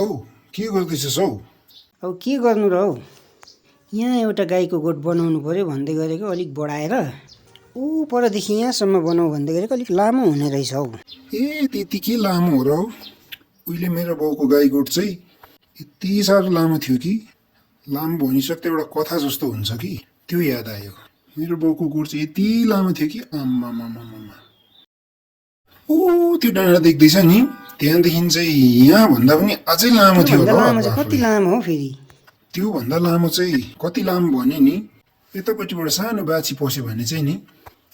औ के गर्दैछस् हौ? अब के गर्नु र हौ, यहाँ एउटा गाईको गोठ बनाउनु पर्यो भन्दै गरेको अलिक बढाएर ऊ परदेखि यहाँसम्म बनाऊ भन्दै गरेको अलिक लामो हुने रहेछ हौ। ए त्यति के लामो हो र हौ? उहिले मेरो बाउको गाई गोठ चाहिँ यति साह्रो लामो थियो कि लामो भनिसक्दा एउटा कथा जस्तो हुन्छ कि त्यो याद आयो। मेरो बाउको गोठ चाहिँ यति लामो थियो कि आम्मामामामा। ओ त्यो डाँडा देख्दैछ नि, त्यहाँदेखि चाहिँ यहाँ भन्दा पनि अझै लामो थियो त्योभन्दा र लामो चाहिँ कति लामो हो फेरि? त्योभन्दा लामो चाहिँ कति लामो भने नि, यतापट्टिबाट सानो बाछी पस्यो भने चाहिँ नि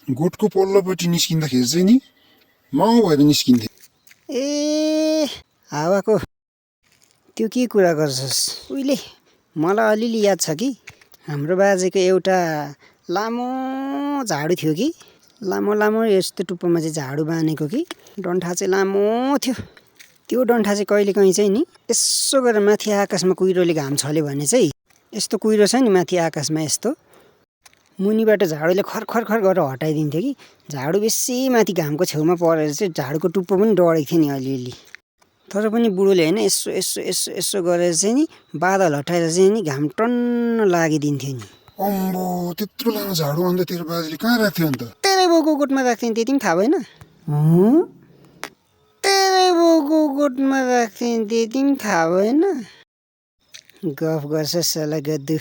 गोठको पल्लोपट्टि निस्किँदाखेरि चाहिँ नि माउ भएर निस्किन्थे। ए हावाको त्यो के कुरा गर्छस्? उहिले मलाई अलिअलि याद छ कि हाम्रो बाजेको एउटा लामो झाडु थियो कि लामो लामो यस्तो टुप्पोमा चाहिँ झाडु बाँधेको कि डन्ठा चाहिँ लामो थियो। त्यो डन्ठा चाहिँ कहिलेकाहीँ चाहिँ नि यसो गरेर माथि आकाशमा कुहिरोले घाम छल्यो भने चाहिँ यस्तो कुहिरो छ नि माथि आकाशमा यस्तो मुनिबाट झाडुले खरखर खर गरेर हटाइदिन्थ्यो कि झाडु बेसी माथि घामको छेउमा परेर चाहिँ झाडुको टुप्पो पनि डढेको थियो नि अलिअलि। तर पनि बुढोले होइन यसो यसो यसो यसो गरेर चाहिँ नि बादल हटाएर चाहिँ नि घाम टन्न लागिदिन्थ्यो नि। अम्बो त्यत्रो लामो झाडु अन्त तेरो बाजेले कहाँ राख्थ्यो अन्त? तेरै बाउको गोठमा राख्थेँ, त्यति पनि थाहा भएन? तेरै बाउको गोठमा राख्थेँ, त्यति पनि थाहा भएन? गफ गर्छ साला गद्दु।